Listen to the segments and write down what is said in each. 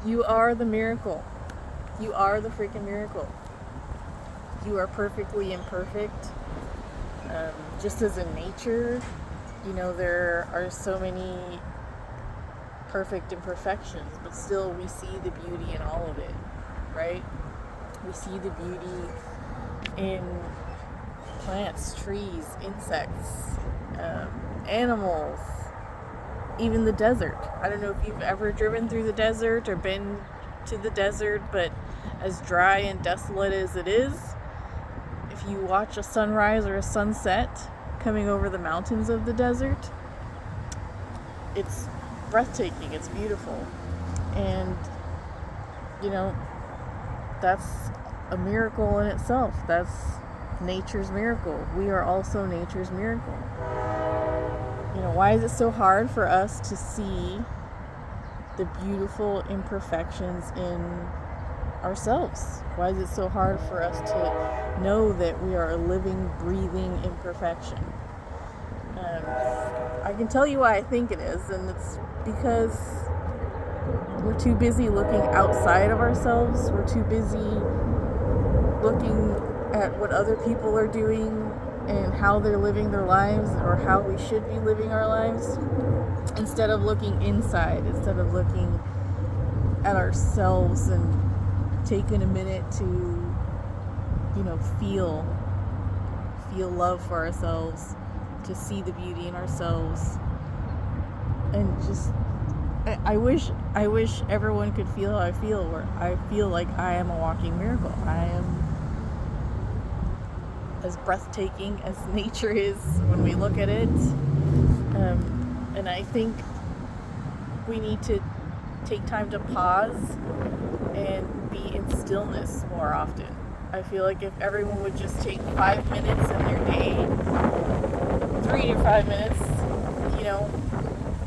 You are the miracle. You are the freaking miracle. You are perfectly imperfect. Just as in nature, there are so many perfect imperfections, but still we see the beauty in all of it, right? We see the beauty in plants, trees, insects, animals, even the desert. I don't know if you've ever driven through the desert or been to the desert, but as dry and desolate as it is, if you watch a sunrise or a sunset coming over the mountains of the desert, it's breathtaking, it's beautiful. And that's a miracle in itself. That's nature's miracle. We are also nature's miracle. Why is it so hard for us to see the beautiful imperfections in ourselves? Why is it so hard for us to know that we are a living, breathing imperfection? I can tell you why I think it is, and it's because we're too busy looking outside of ourselves. We're too busy looking at what other people are doing and how they're living their lives, or how we should be living our lives, instead of looking inside, instead of looking at ourselves and taking a minute to feel love for ourselves, to see the beauty in ourselves. And just I wish everyone could feel how I feel, where I feel like I am a walking miracle. I am as breathtaking as nature is when we look at it. And I think we need to take time to pause and be in stillness more often. I feel like if everyone would just take 5 minutes in their day, 3 to 5 minutes,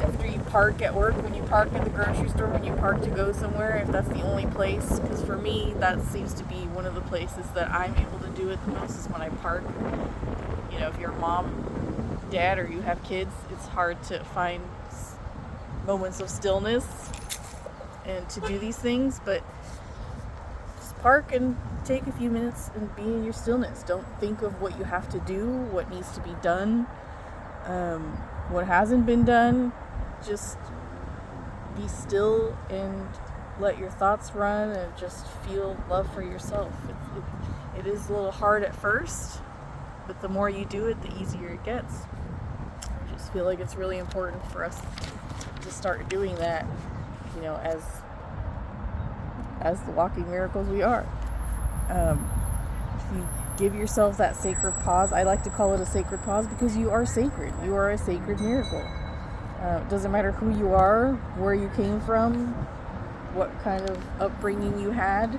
after you park at work, when you park at the grocery store, when you park to go somewhere, if that's the only place, because for me, that seems to be one of the places that I'm able to do it the most, is when I park. If you're a mom, dad, or you have kids, it's hard to find moments of stillness and to do these things, but just park and take a few minutes and be in your stillness. Don't think of what you have to do, what needs to be done, what hasn't been done. Just be still and let your thoughts run and just feel love for yourself. It is a little hard at first, but the more you do it, the easier it gets. I just feel like it's really important for us to start doing that, as the walking miracles we are. If you give yourself that sacred pause, I like to call it a sacred pause, because you are sacred. You are a sacred miracle. It doesn't matter who you are, where you came from, what kind of upbringing you had.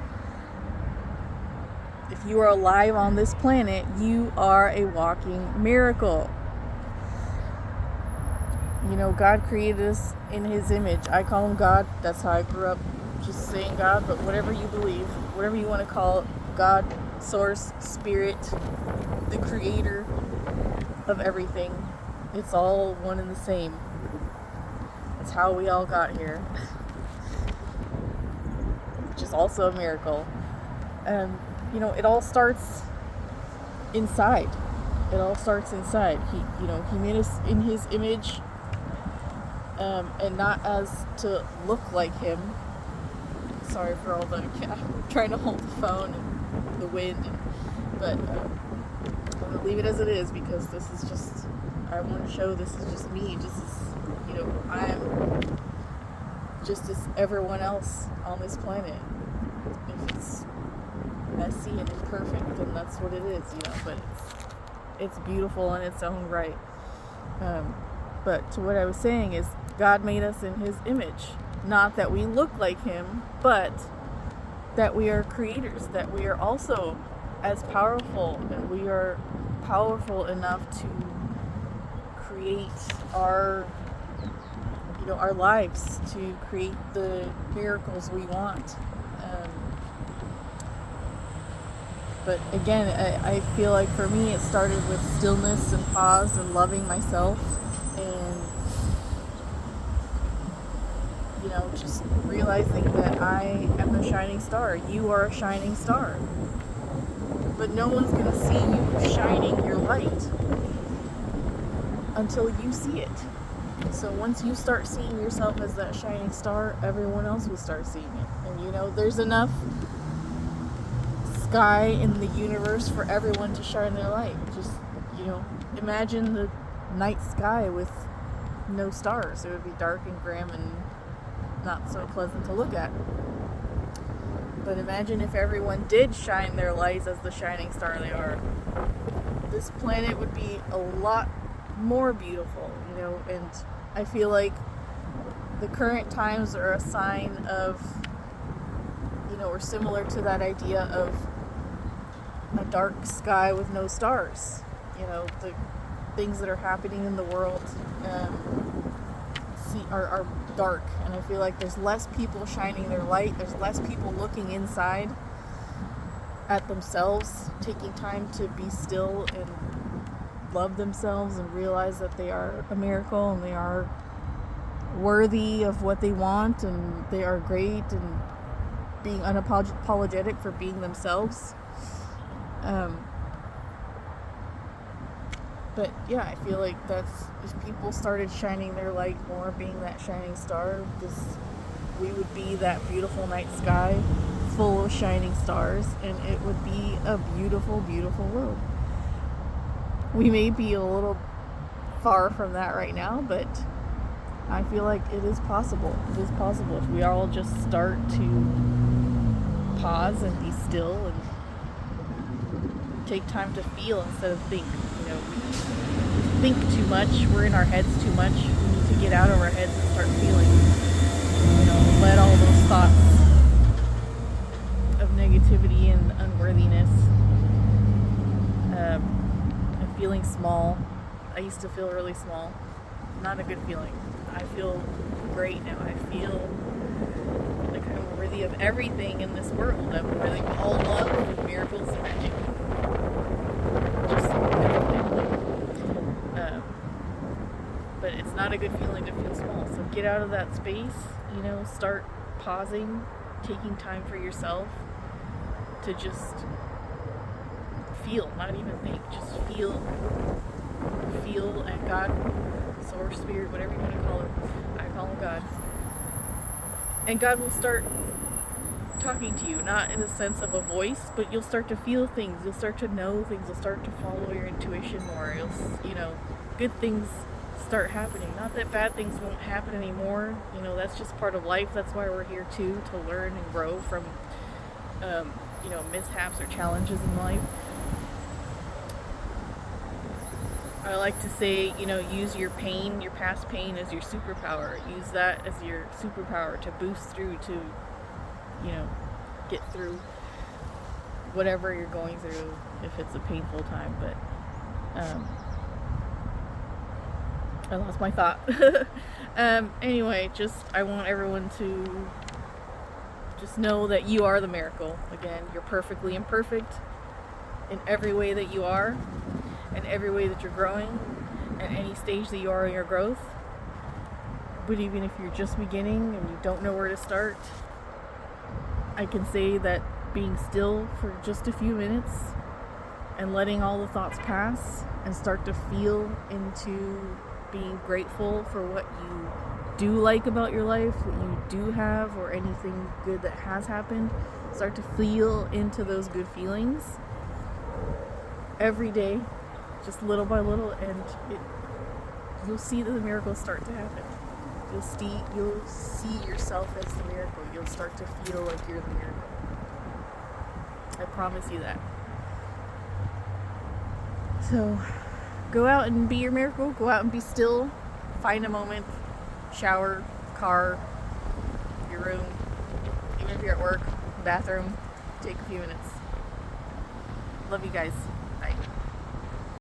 If you are alive on this planet, you are a walking miracle. God created us in His image. I call Him God. That's how I grew up, just saying God, but whatever you believe, whatever you want to call it, God, source, spirit, the creator of everything, it's all one and the same. It's how we all got here, which is also a miracle. It all starts inside. It all starts inside. He made us in His image, and not as to look like Him. Sorry for all the, I'm trying to hold the phone and the wind, but I'm going to leave it as it is, because this is just, I want to show this is just me, just as, I am just as everyone else on this planet. If it's messy and imperfect, then that's what it is, but it's beautiful in its own right. But to what I was saying is, God made us in His image. Not that we look like Him, but that we are creators, that we are also as powerful, and we are powerful enough to create our lives, to create the miracles we want. But again, I feel like for me it started with stillness and pause and loving myself, and just realizing that I am a shining star. You are a shining star. But no one's going to see you shining your light until you see it. So once you start seeing yourself as that shining star, everyone else will start seeing it. And there's enough sky in the universe for everyone to shine their light. Just, imagine the night sky with no stars. It would be dark and grim and not so pleasant to look at. But imagine if everyone did shine their lights as the shining star they are. This planet would be a lot more beautiful, and I feel like the current times are a sign of, or similar to that idea of a dark sky with no stars. The things that are happening in the world are dark, and I feel like there's less people shining their light. There's less people looking inside at themselves, taking time to be still and love themselves and realize that they are a miracle and they are worthy of what they want and they are great, and being unapologetic for being themselves. But yeah, I feel like if people started shining their light more, being that shining star, we would be that beautiful night sky full of shining stars, and it would be a beautiful, beautiful world. We may be a little far from that right now, but I feel like it is possible. It is possible if we all just start to pause and be still and take time to feel instead of think. We think too much. We're in our heads too much. We need to get out of our heads and start feeling. Let all those thoughts of negativity and unworthiness, and feeling small. I used to feel really small. Not a good feeling. I feel great now. I feel like I'm worthy of everything in this world. I'm worthy of all love and miracles and magic. Just everything. But it's not a good feeling to feel small. So get out of that space. Start pausing, taking time for yourself to just feel, not even think. Just feel, and God, source, spirit, whatever you want to call it. I call him God. And God will start talking to you, not in the sense of a voice, but you'll start to feel things. You'll start to know things. You'll start to follow your intuition more. Good things start happening. Not that bad things won't happen anymore. That's just part of life. That's why we're here too, to learn and grow from, mishaps or challenges in life. I like to say, use your pain, your past pain, as your superpower. Use that as your superpower to boost through, to, get through whatever you're going through, if it's a painful time. But I lost my thought. Anyway, I want everyone to just know that you are the miracle. Again, you're perfectly imperfect in every way that you are, in every way that you're growing, at any stage that you are in your growth. But even if you're just beginning and you don't know where to start, I can say that being still for just a few minutes and letting all the thoughts pass and start to feel into being grateful for what you do like about your life, what you do have, or anything good that has happened. Start to feel into those good feelings every day, just little by little, and you'll see that the miracles start to happen. You'll see yourself as the miracle. You'll start to feel like you're the miracle. I promise you that. So go out and be your miracle. Go out and be still. Find a moment. Shower, car, your room. Even if you're at work, bathroom. Take a few minutes. Love you guys.